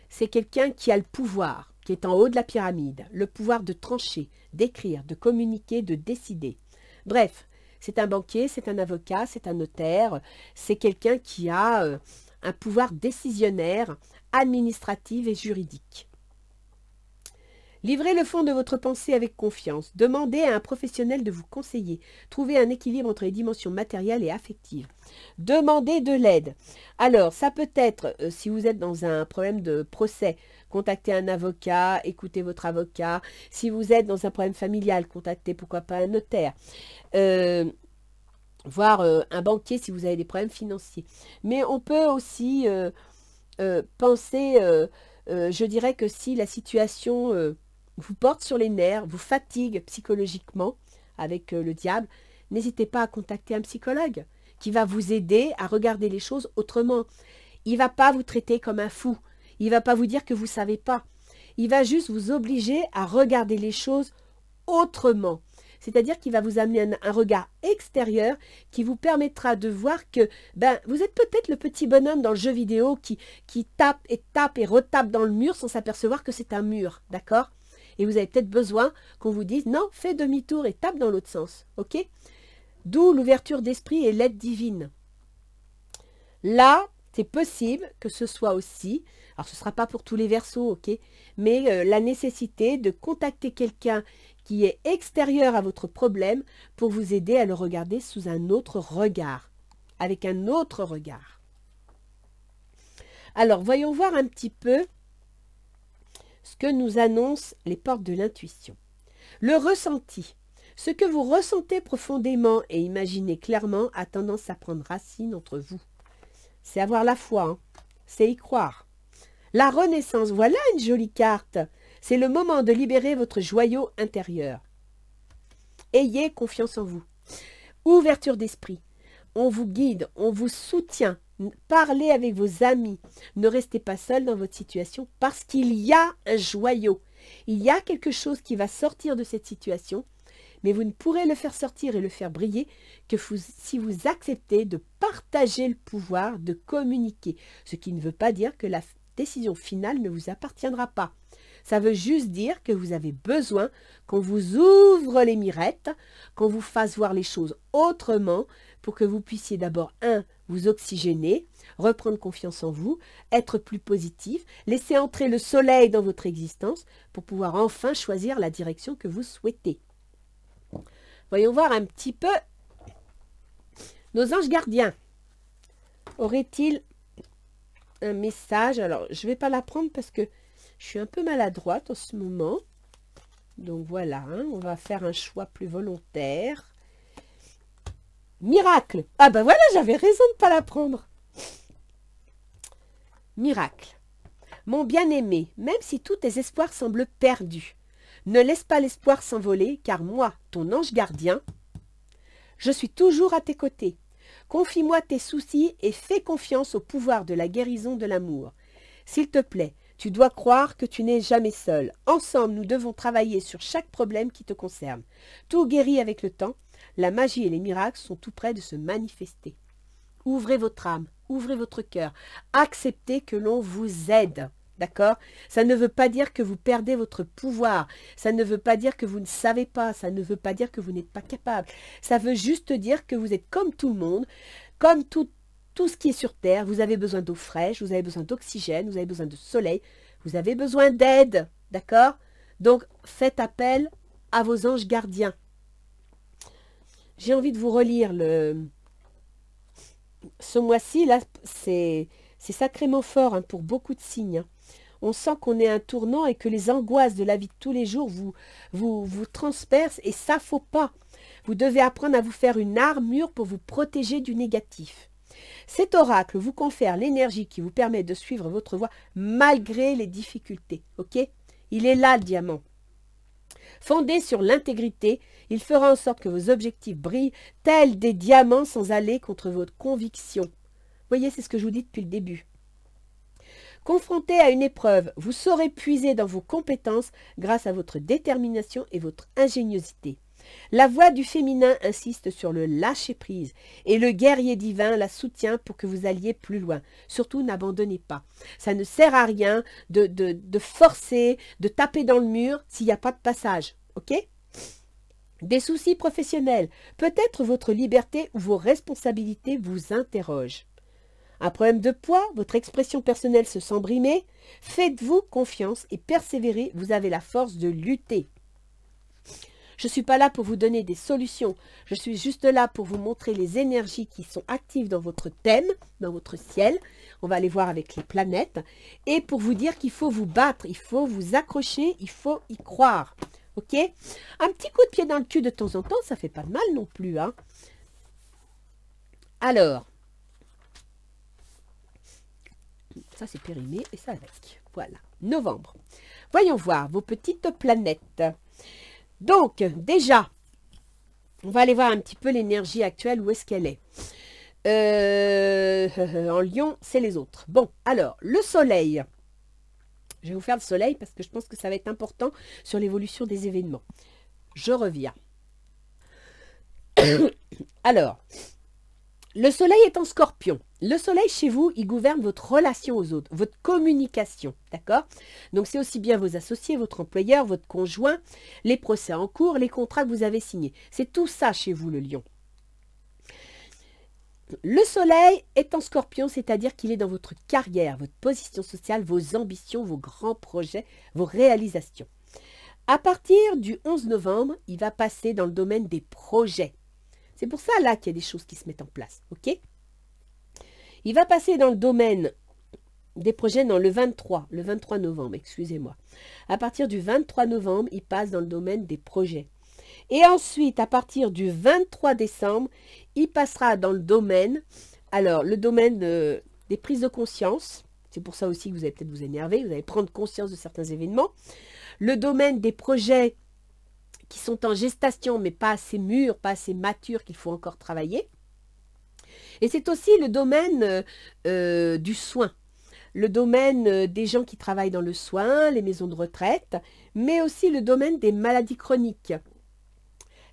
C'est quelqu'un qui a le pouvoir, qui est en haut de la pyramide. Le pouvoir de trancher, d'écrire, de communiquer, de décider. Bref, c'est un banquier, c'est un avocat, c'est un notaire. C'est quelqu'un qui a un pouvoir décisionnaire, administrative et juridique. Livrez le fond de votre pensée avec confiance. Demandez à un professionnel de vous conseiller. Trouvez un équilibre entre les dimensions matérielles et affectives. Demandez de l'aide. Alors, ça peut être, si vous êtes dans un problème de procès, contactez un avocat, écoutez votre avocat. Si vous êtes dans un problème familial, contactez pourquoi pas un notaire. Voire un banquier si vous avez des problèmes financiers. Mais on peut aussi penser, je dirais que si la situation vous porte sur les nerfs, vous fatigue psychologiquement avec le diable, n'hésitez pas à contacter un psychologue qui va vous aider à regarder les choses autrement. Il ne va pas vous traiter comme un fou. Il ne va pas vous dire que vous ne savez pas. Il va juste vous obliger à regarder les choses autrement. C'est-à-dire qu'il va vous amener un regard extérieur qui vous permettra de voir que vous êtes peut-être le petit bonhomme dans le jeu vidéo qui tape et retape dans le mur sans s'apercevoir que c'est un mur, d'accord? Et vous avez peut-être besoin qu'on vous dise « Non, fais demi-tour et tape dans l'autre sens. » Ok? D'où l'ouverture d'esprit et l'aide divine. Là, c'est possible que ce soit aussi, alors ce ne sera pas pour tous les Verseaux, ok? Mais la nécessité de contacter quelqu'un qui est extérieur à votre problème pour vous aider à le regarder sous un autre regard, avec un autre regard. Alors, voyons voir un petit peu ce que nous annoncent les portes de l'intuition. Le ressenti. Ce que vous ressentez profondément et imaginez clairement a tendance à prendre racine entre vous. C'est avoir la foi, hein. C'est y croire. La renaissance, voilà une jolie carte. C'est le moment de libérer votre joyau intérieur. Ayez confiance en vous. Ouverture d'esprit. On vous guide, on vous soutient Parlez avec vos amis. Ne restez pas seul dans votre situation parce qu'il y a un joyau. Il y a quelque chose qui va sortir de cette situation, mais vous ne pourrez le faire sortir et le faire briller que si vous acceptez de partager le pouvoir, de communiquer. Ce qui ne veut pas dire que la décision finale ne vous appartiendra pas. Ça veut juste dire que vous avez besoin qu'on vous ouvre les mirettes, qu'on vous fasse voir les choses autrement pour que vous puissiez d'abord, vous oxygéner, reprendre confiance en vous, être plus positif, laisser entrer le soleil dans votre existence pour pouvoir enfin choisir la direction que vous souhaitez. Voyons voir un petit peu nos anges gardiens. Auraient-ils un message? Alors, je ne vais pas la prendre parce que je suis un peu maladroite en ce moment. Donc voilà, on va faire un choix plus volontaire. Miracle. Ah ben voilà, j'avais raison de ne pas la prendre. Miracle. Mon bien-aimé, même si tous tes espoirs semblent perdus, ne laisse pas l'espoir s'envoler, car moi, ton ange gardien, je suis toujours à tes côtés. Confie-moi tes soucis et fais confiance au pouvoir de la guérison de l'amour. S'il te plaît, tu dois croire que tu n'es jamais seul. Ensemble, nous devons travailler sur chaque problème qui te concerne. Tout guérit avec le temps. La magie et les miracles sont tout près de se manifester. Ouvrez votre âme, ouvrez votre cœur. Acceptez que l'on vous aide. D'accord? Ça ne veut pas dire que vous perdez votre pouvoir. Ça ne veut pas dire que vous ne savez pas. Ça ne veut pas dire que vous n'êtes pas capable. Ça veut juste dire que vous êtes comme tout le monde, comme tout ce qui est sur Terre. Vous avez besoin d'eau fraîche, vous avez besoin d'oxygène, vous avez besoin de soleil, vous avez besoin d'aide. D'accord? Donc, faites appel à vos anges gardiens. J'ai envie de vous relire ce mois-ci, là, c'est sacrément fort pour beaucoup de signes. On sent qu'on est à un tournant et que les angoisses de la vie de tous les jours vous transpercent et ça, faut pas. Vous devez apprendre à vous faire une armure pour vous protéger du négatif. Cet oracle vous confère l'énergie qui vous permet de suivre votre voie malgré les difficultés. Ok? Il est là, le diamant. Fondé sur l'intégrité, il fera en sorte que vos objectifs brillent tels des diamants sans aller contre votre conviction. Vous voyez, c'est ce que je vous dis depuis le début. Confronté à une épreuve, vous saurez puiser dans vos compétences grâce à votre détermination et votre ingéniosité. La voix du féminin insiste sur le lâcher-prise et le guerrier divin la soutient pour que vous alliez plus loin. Surtout, n'abandonnez pas. Ça ne sert à rien de forcer, de taper dans le mur s'il n'y a pas de passage. Ok? Des soucis professionnels. Peut-être votre liberté ou vos responsabilités vous interrogent. Un problème de poids, votre expression personnelle se sent brimée. Faites-vous confiance et persévérez, vous avez la force de lutter. Je ne suis pas là pour vous donner des solutions. Je suis juste là pour vous montrer les énergies qui sont actives dans votre thème, dans votre ciel. On va aller voir avec les planètes. Et pour vous dire qu'il faut vous battre, il faut vous accrocher, il faut y croire. Ok? Un petit coup de pied dans le cul de temps en temps, ça ne fait pas de mal non plus. Alors, ça c'est périmé et ça avec. Voilà, novembre. Voyons voir vos petites planètes. Donc, déjà, on va aller voir un petit peu l'énergie actuelle, où est-ce qu'elle est. En Lion, c'est les autres. Bon, alors, le soleil. Je vais vous faire le soleil parce que je pense que ça va être important sur l'évolution des événements. Je reviens. Alors, le soleil est en scorpion. Le soleil chez vous, il gouverne votre relation aux autres, votre communication, d'accord? Donc c'est aussi bien vos associés, votre employeur, votre conjoint, les procès en cours, les contrats que vous avez signés. C'est tout ça chez vous, le lion. Le soleil est en scorpion, c'est-à-dire qu'il est dans votre carrière, votre position sociale, vos ambitions, vos grands projets, vos réalisations. À partir du 11 novembre, il va passer dans le domaine des projets. C'est pour ça là qu'il y a des choses qui se mettent en place, ok? Il va passer dans le domaine des projets le 23 novembre, excusez-moi. À partir du 23 novembre, il passe dans le domaine des projets. Et ensuite, à partir du 23 décembre, il passera dans le domaine, alors le domaine des prises de conscience. C'est pour ça aussi que vous allez peut-être vous énerver, vous allez prendre conscience de certains événements. Le domaine des projets qui sont en gestation, mais pas assez mûrs, pas assez matures, qu'il faut encore travailler. Et c'est aussi le domaine du soin, le domaine des gens qui travaillent dans le soin, les maisons de retraite, mais aussi le domaine des maladies chroniques.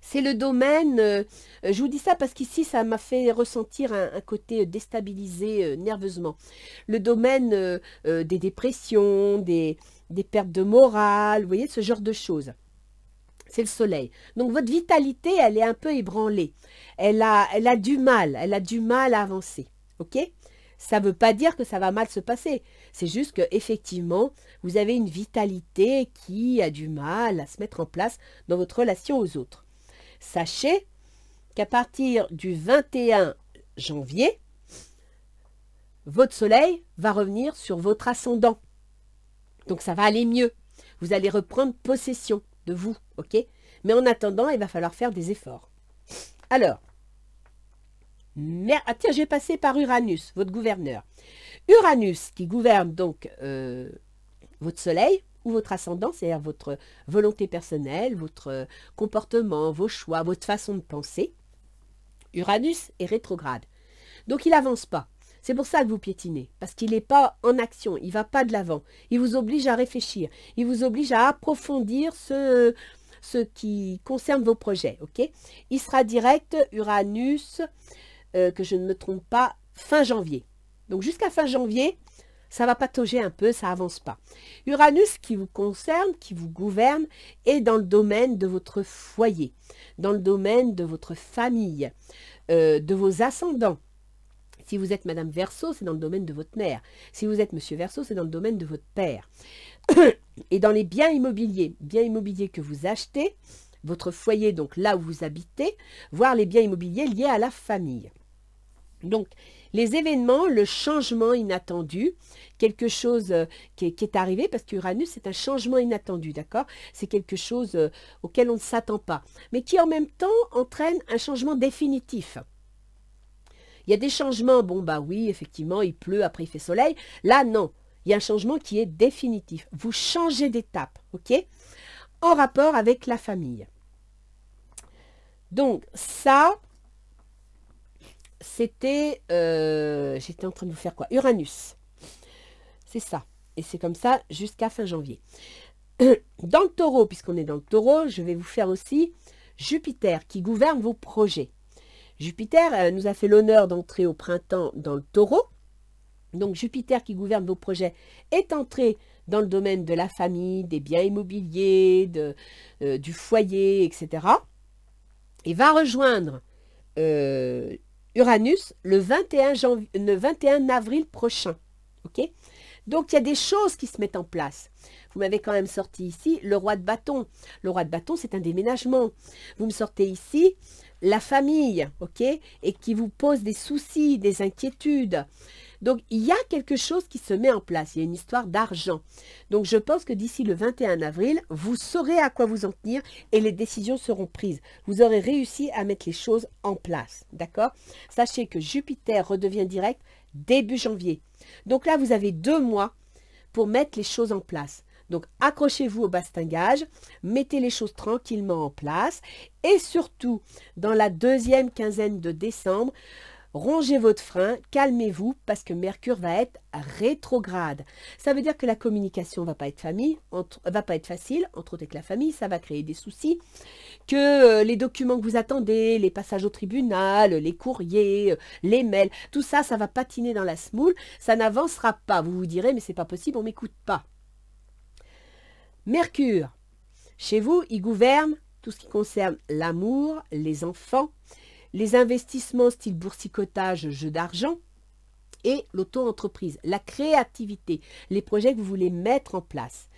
C'est le domaine, je vous dis ça parce qu'ici, ça m'a fait ressentir un côté déstabilisé nerveusement. Le domaine des dépressions, des pertes de morale, vous voyez, ce genre de choses. C'est le soleil. Donc, votre vitalité, elle est un peu ébranlée. Elle a du mal à avancer. OK? Ça ne veut pas dire que ça va mal se passer. C'est juste qu'effectivement, vous avez une vitalité qui a du mal à se mettre en place dans votre relation aux autres. Sachez qu'à partir du 21 janvier, votre soleil va revenir sur votre ascendant. Donc ça va aller mieux. Vous allez reprendre possession de vous, ok? Mais en attendant, il va falloir faire des efforts. Alors, ah tiens, j'ai passé par Uranus, votre gouverneur. Uranus qui gouverne donc votre soleil, ou votre ascendant, c'est-à-dire votre volonté personnelle, votre comportement, vos choix, votre façon de penser. Uranus est rétrograde. Donc il n'avance pas. C'est pour ça que vous piétinez, parce qu'il n'est pas en action, il ne va pas de l'avant. Il vous oblige à réfléchir, il vous oblige à approfondir ce qui concerne vos projets. Ok? Il sera direct, Uranus, que je ne me trompe pas, fin janvier. Donc jusqu'à fin janvier, ça va patauger un peu, ça avance pas. Uranus qui vous concerne, qui vous gouverne, est dans le domaine de votre foyer, dans le domaine de votre famille, de vos ascendants. Si vous êtes Madame Verseau, c'est dans le domaine de votre mère. Si vous êtes Monsieur Verseau, c'est dans le domaine de votre père. Et dans les biens immobiliers que vous achetez, votre foyer, donc là où vous habitez, voire les biens immobiliers liés à la famille. Donc, les événements, le changement inattendu, quelque chose qui est arrivé, parce qu'Uranus, c'est un changement inattendu, d'accord? C'est quelque chose auquel on ne s'attend pas, mais qui en même temps entraîne un changement définitif. Il y a des changements, bon bah oui, effectivement, il pleut, après il fait soleil. Là, non, il y a un changement qui est définitif. Vous changez d'étape, ok? En rapport avec la famille. Donc, ça... C'était, j'étais en train de vous faire quoi? Uranus. C'est ça. Et c'est comme ça jusqu'à fin janvier. Dans le taureau, puisqu'on est dans le taureau, je vais vous faire aussi Jupiter qui gouverne vos projets. Jupiter nous a fait l'honneur d'entrer au printemps dans le taureau. Donc Jupiter qui gouverne vos projets est entré dans le domaine de la famille, des biens immobiliers, du foyer, etc. Et va rejoindre Uranus le 21 avril prochain. Ok? Donc, il y a des choses qui se mettent en place. Vous m'avez quand même sorti ici le roi de bâton. Le roi de bâton, c'est un déménagement. Vous me sortez ici la famille, ok? Et qui vous pose des soucis, des inquiétudes. Donc, il y a quelque chose qui se met en place. Il y a une histoire d'argent. Donc, je pense que d'ici le 21 avril, vous saurez à quoi vous en tenir et les décisions seront prises. Vous aurez réussi à mettre les choses en place. D'accord? Sachez que Jupiter redevient direct début janvier. Donc là, vous avez 2 mois pour mettre les choses en place. Donc, accrochez-vous au bastingage, mettez les choses tranquillement en place et surtout, dans la deuxième quinzaine de décembre, rongez votre frein, calmez-vous parce que Mercure va être rétrograde. Ça veut dire que la communication va pas être facile, entre autres avec la famille, ça va créer des soucis, que les documents que vous attendez, les passages au tribunal, les courriers, les mails, tout ça, ça va patiner dans la semoule, ça n'avancera pas. Vous vous direz, mais c'est pas possible, on m'écoute pas. Mercure, chez vous, il gouverne tout ce qui concerne l'amour, les enfants, les investissements style boursicotage, jeu d'argent et l'auto-entreprise, la créativité, les projets que vous voulez mettre en place.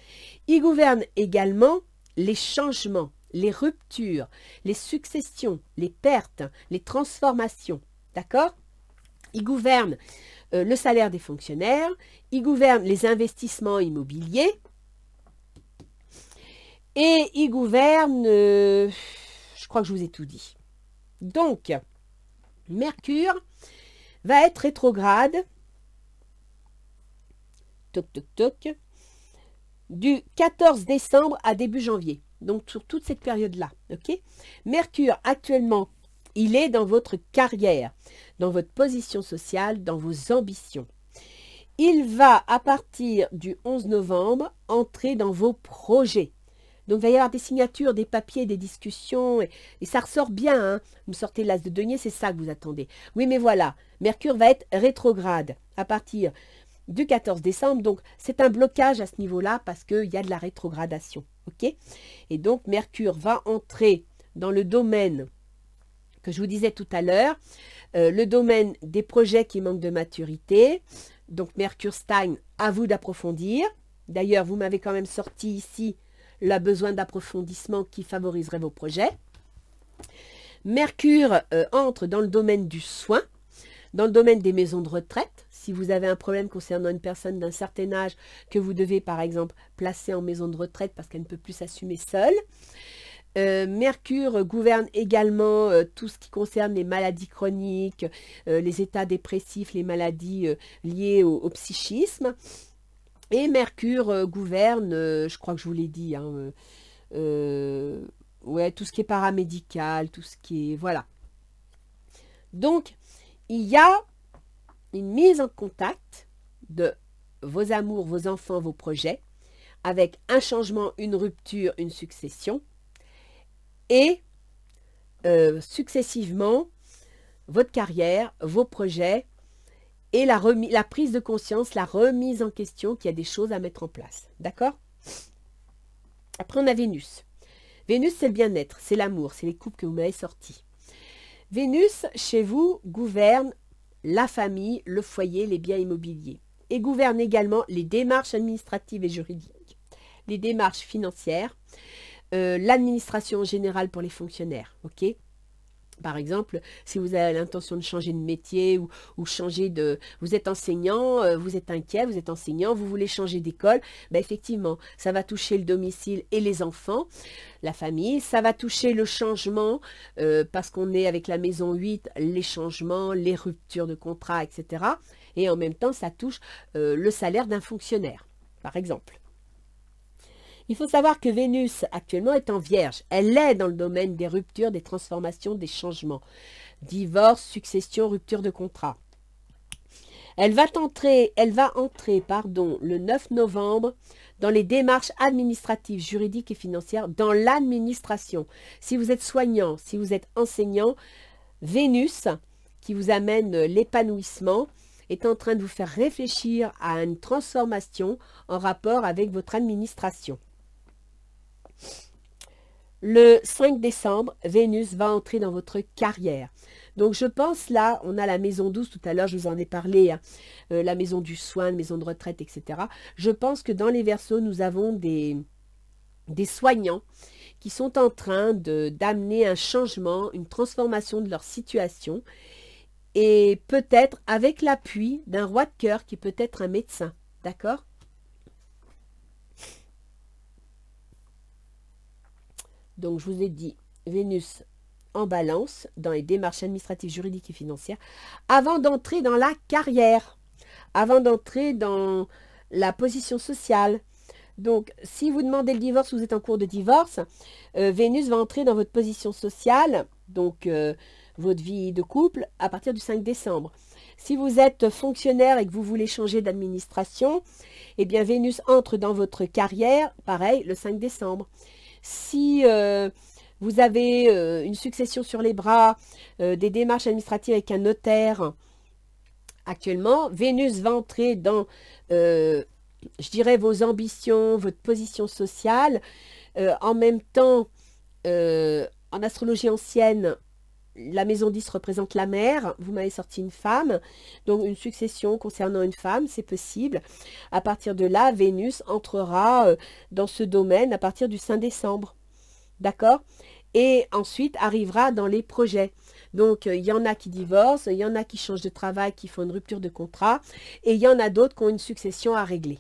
Il gouverne également les changements, les ruptures, les successions, les pertes, les transformations. D'accord? Il gouverne le salaire des fonctionnaires, il gouverne les investissements immobiliers et il gouverne, je crois que je vous ai tout dit. Donc, Mercure va être rétrograde, toc toc toc, du 14 décembre à début janvier. Donc, sur toute cette période-là, ok? Mercure, actuellement, il est dans votre carrière, dans votre position sociale, dans vos ambitions. Il va, à partir du 11 novembre, entrer dans vos projets. Donc, il va y avoir des signatures, des papiers, des discussions, et ça ressort bien. Hein. Vous me sortez l'as de denier, c'est ça que vous attendez. Oui, mais voilà, Mercure va être rétrograde à partir du 14 décembre. Donc, c'est un blocage à ce niveau-là parce qu'il y a de la rétrogradation. Ok. Et donc, Mercure va entrer dans le domaine que je vous disais tout à l'heure, le domaine des projets qui manquent de maturité. Donc, Mercure stagne, à vous d'approfondir. D'ailleurs, vous m'avez quand même sorti ici le besoin d'approfondissement qui favoriserait vos projets. Mercure entre dans le domaine du soin, dans le domaine des maisons de retraite. Si vous avez un problème concernant une personne d'un certain âge que vous devez par exemple placer en maison de retraite parce qu'elle ne peut plus s'assumer seule. Mercure gouverne également tout ce qui concerne les maladies chroniques, les états dépressifs, les maladies liées au psychisme. Et Mercure gouverne, je crois que je vous l'ai dit, hein, ouais, tout ce qui est paramédical, tout ce qui est... Voilà. Donc, il y a une mise en contact de vos amours, vos enfants, vos projets, avec un changement, une rupture, une succession, et successivement, votre carrière, vos projets, et la prise de conscience, la remise en question qu'il y a des choses à mettre en place. D'accord? Après, on a Vénus. Vénus, c'est le bien-être, c'est l'amour, c'est les couples que vous m'avez sortis. Vénus, chez vous, gouverne la famille, le foyer, les biens immobiliers. Et gouverne également les démarches administratives et juridiques, les démarches financières, l'administration générale pour les fonctionnaires. Ok? Par exemple, si vous avez l'intention de changer de métier ou changer de... Vous êtes enseignant, vous êtes inquiet, vous êtes enseignant, vous voulez changer d'école, ben effectivement, ça va toucher le domicile et les enfants, la famille. Ça va toucher le changement, parce qu'on est avec la maison 8, les changements, les ruptures de contrat, etc. Et en même temps, ça touche le salaire d'un fonctionnaire, par exemple. Il faut savoir que Vénus, actuellement, est en Vierge. Elle est dans le domaine des ruptures, des transformations, des changements. Divorce, succession, rupture de contrat. Elle va entrer, le 9 novembre dans les démarches administratives, juridiques et financières dans l'administration. Si vous êtes soignant, si vous êtes enseignant, Vénus, qui vous amène l'épanouissement, est en train de vous faire réfléchir à une transformation en rapport avec votre administration. Le 5 décembre, Vénus va entrer dans votre carrière. Donc, je pense là, on a la maison 12, tout à l'heure, je vous en ai parlé, hein, la maison du soin, la maison de retraite, etc. Je pense que dans les Verseaux, nous avons des soignants qui sont en train d'amener un changement, une transformation de leur situation et peut-être avec l'appui d'un roi de cœur qui peut être un médecin. D'accord ? Donc, je vous ai dit, Vénus en balance dans les démarches administratives, juridiques et financières, avant d'entrer dans la carrière, avant d'entrer dans la position sociale. Donc, si vous demandez le divorce, vous êtes en cours de divorce, Vénus va entrer dans votre position sociale, donc votre vie de couple, à partir du 5 décembre. Si vous êtes fonctionnaire et que vous voulez changer d'administration, eh bien, Vénus entre dans votre carrière, pareil, le 5 décembre. Si vous avez une succession sur les bras, des démarches administratives avec un notaire, actuellement, Vénus va entrer dans, je dirais, vos ambitions, votre position sociale. En même temps, en astrologie ancienne, la maison 10 représente la mère. Vous m'avez sorti une femme. Donc, une succession concernant une femme, c'est possible. À partir de là, Vénus entrera dans ce domaine à partir du 5 décembre. D'accord? Et ensuite, arrivera dans les projets. Donc, il y en a qui divorcent, il y en a qui changent de travail, qui font une rupture de contrat. Et il y en a d'autres qui ont une succession à régler.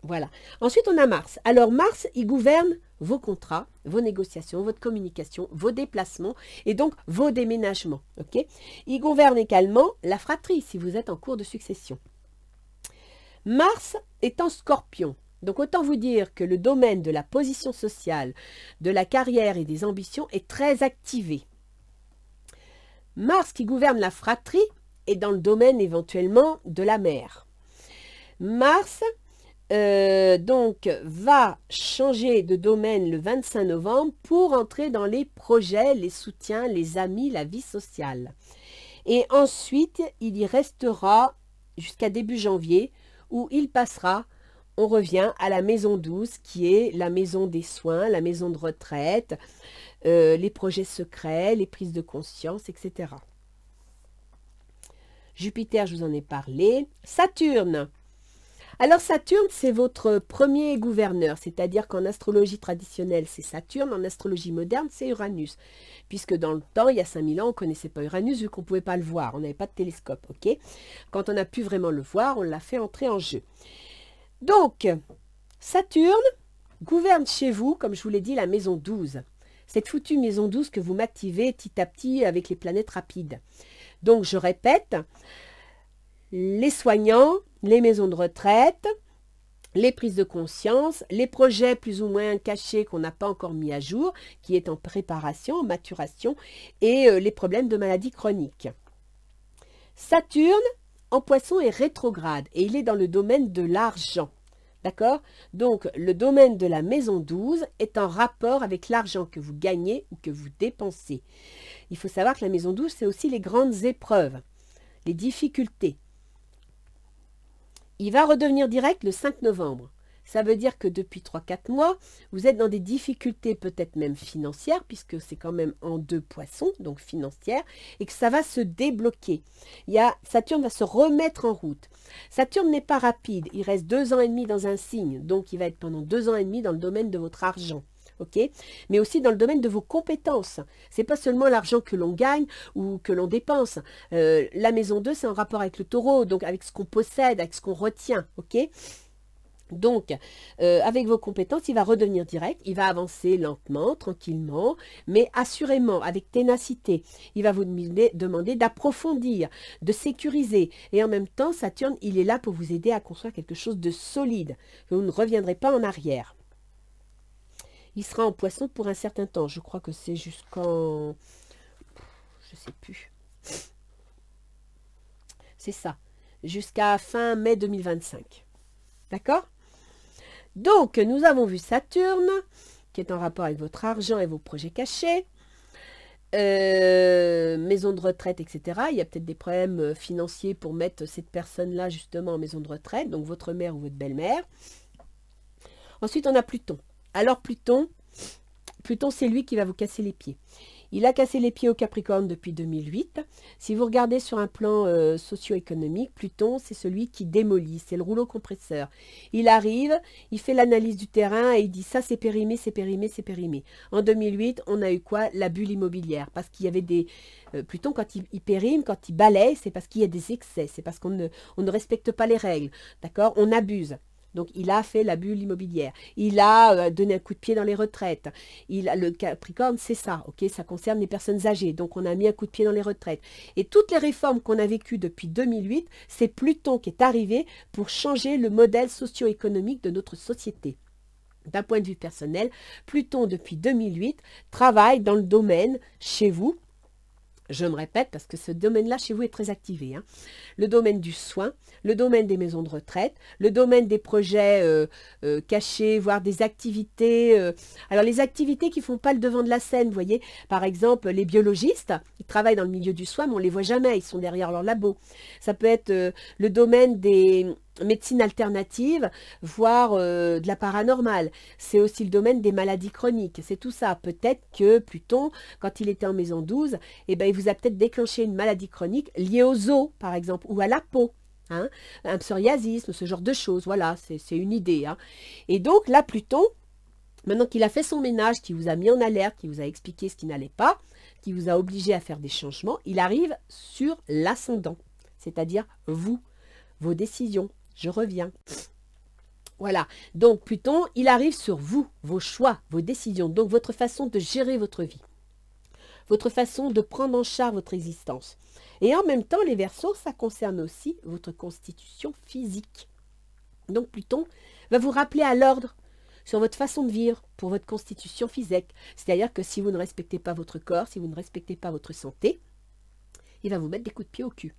Voilà. Ensuite, on a Mars. Alors, Mars, il gouverne vos contrats, vos négociations, votre communication, vos déplacements et donc vos déménagements. Okay? Il gouverne également la fratrie si vous êtes en cours de succession. Mars est en Scorpion. Donc, autant vous dire que le domaine de la position sociale, de la carrière et des ambitions est très activé. Mars qui gouverne la fratrie est dans le domaine éventuellement de la mer. Mars donc va changer de domaine le 25 novembre pour entrer dans les projets, les soutiens, les amis, la vie sociale. Et ensuite, il y restera jusqu'à début janvier où il passera, on revient à la maison 12 qui est la maison des soins, la maison de retraite, les projets secrets, les prises de conscience, etc. Jupiter, je vous en ai parlé. Saturne. Alors Saturne, c'est votre premier gouverneur, c'est-à-dire qu'en astrologie traditionnelle, c'est Saturne, en astrologie moderne, c'est Uranus. Puisque dans le temps, il y a 5000 ans, on ne connaissait pas Uranus vu qu'on ne pouvait pas le voir, on n'avait pas de télescope, ok? Quand on a pu vraiment le voir, on l'a fait entrer en jeu. Donc, Saturne gouverne chez vous, comme je vous l'ai dit, la maison 12. Cette foutue maison 12 que vous m'activez petit à petit avec les planètes rapides. Donc, je répète, les soignants, les maisons de retraite, les prises de conscience, les projets plus ou moins cachés qu'on n'a pas encore mis à jour, qui est en préparation, en maturation, et les problèmes de maladies chroniques. Saturne, en poisson, est rétrograde et il est dans le domaine de l'argent. D'accord? Donc, le domaine de la maison 12 est en rapport avec l'argent que vous gagnez ou que vous dépensez. Il faut savoir que la maison 12, c'est aussi les grandes épreuves, les difficultés. Il va redevenir direct le 5 novembre. Ça veut dire que depuis 3-4 mois, vous êtes dans des difficultés peut-être même financières, puisque c'est quand même en 2 poissons, donc financières, et que ça va se débloquer. Saturne va se remettre en route. Saturne n'est pas rapide, il reste 2 ans et demi dans un signe, donc il va être pendant 2 ans et demi dans le domaine de votre argent. Okay, mais aussi dans le domaine de vos compétences. Ce n'est pas seulement l'argent que l'on gagne ou que l'on dépense. La maison 2, c'est en rapport avec le taureau, donc avec ce qu'on possède, avec ce qu'on retient. Okay, donc, avec vos compétences, il va redevenir direct, il va avancer lentement, tranquillement, mais assurément, avec ténacité. Il va vous demander d'approfondir, de sécuriser. Et en même temps, Saturne, il est là pour vous aider à construire quelque chose de solide, que vous ne reviendrez pas en arrière. Il sera en poisson pour un certain temps. Je crois que c'est jusqu'en... Je ne sais plus. C'est ça. Jusqu'à fin mai 2025. D'accord? Donc, nous avons vu Saturne, qui est en rapport avec votre argent et vos projets cachés. Maison de retraite, etc. Il y a peut-être des problèmes financiers pour mettre cette personne-là justement en maison de retraite. Donc, votre mère ou votre belle-mère. Ensuite, on a Pluton. Alors Pluton, c'est lui qui va vous casser les pieds. Il a cassé les pieds au Capricorne depuis 2008. Si vous regardez sur un plan socio-économique, Pluton, c'est celui qui démolit, c'est le rouleau compresseur. Il arrive, il fait l'analyse du terrain et il dit ça c'est périmé, c'est périmé, c'est périmé. En 2008, on a eu quoi? La bulle immobilière. Parce qu'il y avait des... Pluton, quand il périme, quand il balaye, c'est parce qu'il y a des excès, c'est parce qu'on ne respecte pas les règles. D'accord? On abuse. Donc, il a fait la bulle immobilière. Il a donné un coup de pied dans les retraites. Le Capricorne, c'est ça, ok? Ça concerne les personnes âgées. Donc, on a mis un coup de pied dans les retraites. Et toutes les réformes qu'on a vécues depuis 2008, c'est Pluton qui est arrivé pour changer le modèle socio-économique de notre société. D'un point de vue personnel, Pluton, depuis 2008, travaille dans le domaine, chez vous, je me répète parce que ce domaine-là chez vous est très activé. Hein. Le domaine du soin, le domaine des maisons de retraite, le domaine des projets cachés, voire des activités. Alors les activités qui ne font pas le devant de la scène, vous voyez, par exemple les biologistes, ils travaillent dans le milieu du soin, mais on ne les voit jamais, ils sont derrière leur labo. Ça peut être le domaine des médecine alternative, voire de la paranormale. C'est aussi le domaine des maladies chroniques. C'est tout ça. Peut-être que Pluton, quand il était en maison 12, eh ben, il vous a peut-être déclenché une maladie chronique liée aux os, par exemple, ou à la peau. Hein, un psoriasisme, ce genre de choses. Voilà, c'est une idée. Hein. Et donc, là, Pluton, maintenant qu'il a fait son ménage, qui vous a mis en alerte, qui vous a expliqué ce qui n'allait pas, qui vous a obligé à faire des changements, il arrive sur l'ascendant, c'est-à-dire vous, vos décisions. Je reviens. Voilà. Donc, Pluton, il arrive sur vous, vos choix, vos décisions. Donc, votre façon de gérer votre vie. Votre façon de prendre en charge votre existence. Et en même temps, les Verseaux, ça concerne aussi votre constitution physique. Donc, Pluton va vous rappeler à l'ordre sur votre façon de vivre pour votre constitution physique. C'est-à-dire que si vous ne respectez pas votre corps, si vous ne respectez pas votre santé, il va vous mettre des coups de pied au cul.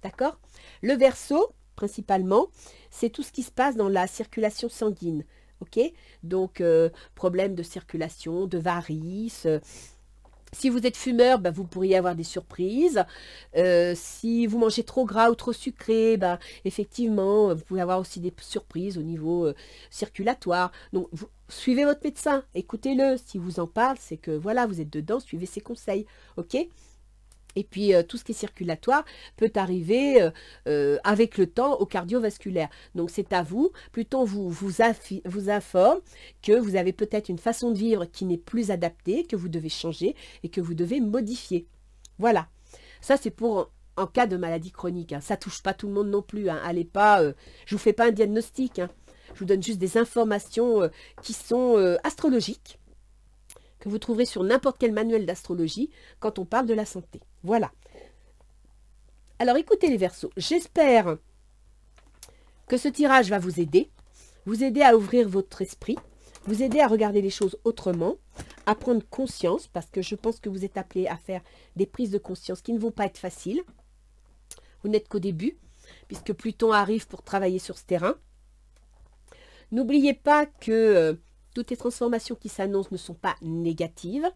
D'accord? Le Verseau, principalement, c'est tout ce qui se passe dans la circulation sanguine. Ok? Donc, problème de circulation, de varices. Si vous êtes fumeur, ben, vous pourriez avoir des surprises. Si vous mangez trop gras ou trop sucré, ben, effectivement, vous pouvez avoir aussi des surprises au niveau circulatoire. Donc, suivez votre médecin, écoutez-le. Si vous en parle, c'est que voilà, vous êtes dedans, suivez ses conseils. Ok? Et puis, tout ce qui est circulatoire peut arriver avec le temps au cardiovasculaire. Donc, c'est à vous. Plutôt, vous informe que vous avez peut-être une façon de vivre qui n'est plus adaptée, que vous devez changer et que vous devez modifier. Voilà. Ça, c'est pour en cas de maladie chronique. Hein. Ça ne touche pas tout le monde non plus. Hein. Allez pas, je ne vous fais pas un diagnostic. Hein. Je vous donne juste des informations qui sont astrologiques, que vous trouverez sur n'importe quel manuel d'astrologie quand on parle de la santé. Voilà. Alors écoutez les Verseaux, j'espère que ce tirage va vous aider à ouvrir votre esprit, vous aider à regarder les choses autrement, à prendre conscience, parce que je pense que vous êtes appelés à faire des prises de conscience qui ne vont pas être faciles. Vous n'êtes qu'au début, puisque Pluton arrive pour travailler sur ce terrain. N'oubliez pas que toutes les transformations qui s'annoncent ne sont pas négatives.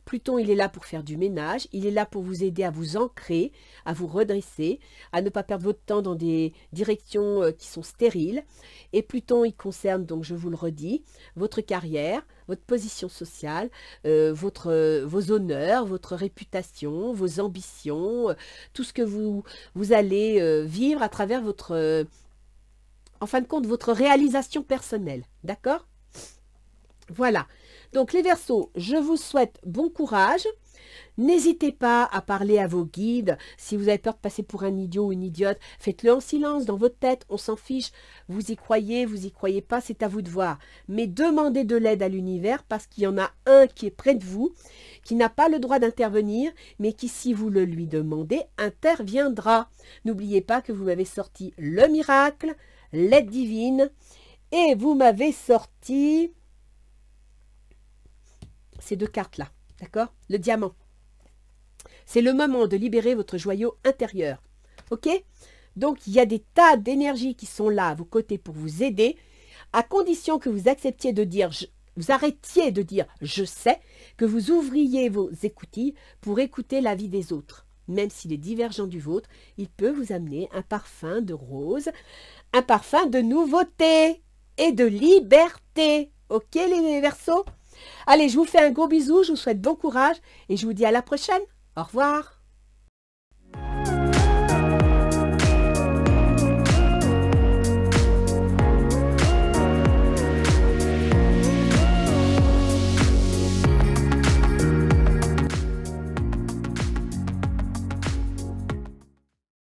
Pluton, il est là pour faire du ménage, il est là pour vous aider à vous ancrer, à vous redresser, à ne pas perdre votre temps dans des directions qui sont stériles. Et Pluton, il concerne, donc je vous le redis, votre carrière, votre position sociale, vos honneurs, votre réputation, vos ambitions, tout ce que vous allez vivre à travers votre, en fin de compte, votre réalisation personnelle. D'accord ? Voilà. Donc les Verseaux, je vous souhaite bon courage. N'hésitez pas à parler à vos guides. Si vous avez peur de passer pour un idiot ou une idiote, faites-le en silence dans votre tête, on s'en fiche. Vous y croyez pas, c'est à vous de voir. Mais demandez de l'aide à l'univers parce qu'il y en a un qui est près de vous, qui n'a pas le droit d'intervenir, mais qui, si vous le lui demandez, interviendra. N'oubliez pas que vous m'avez sorti le miracle, l'aide divine, et vous m'avez sorti ces deux cartes-là, d'accord? Le diamant. C'est le moment de libérer votre joyau intérieur, ok? Donc, il y a des tas d'énergies qui sont là à vos côtés pour vous aider, à condition que vous acceptiez de dire, vous arrêtiez de dire « je sais », que vous ouvriez vos écoutilles pour écouter la vie des autres. Même s'il est divergent du vôtre, il peut vous amener un parfum de rose, un parfum de nouveauté et de liberté. Ok les Verseaux? Allez, je vous fais un gros bisou, je vous souhaite bon courage et je vous dis à la prochaine. Au revoir.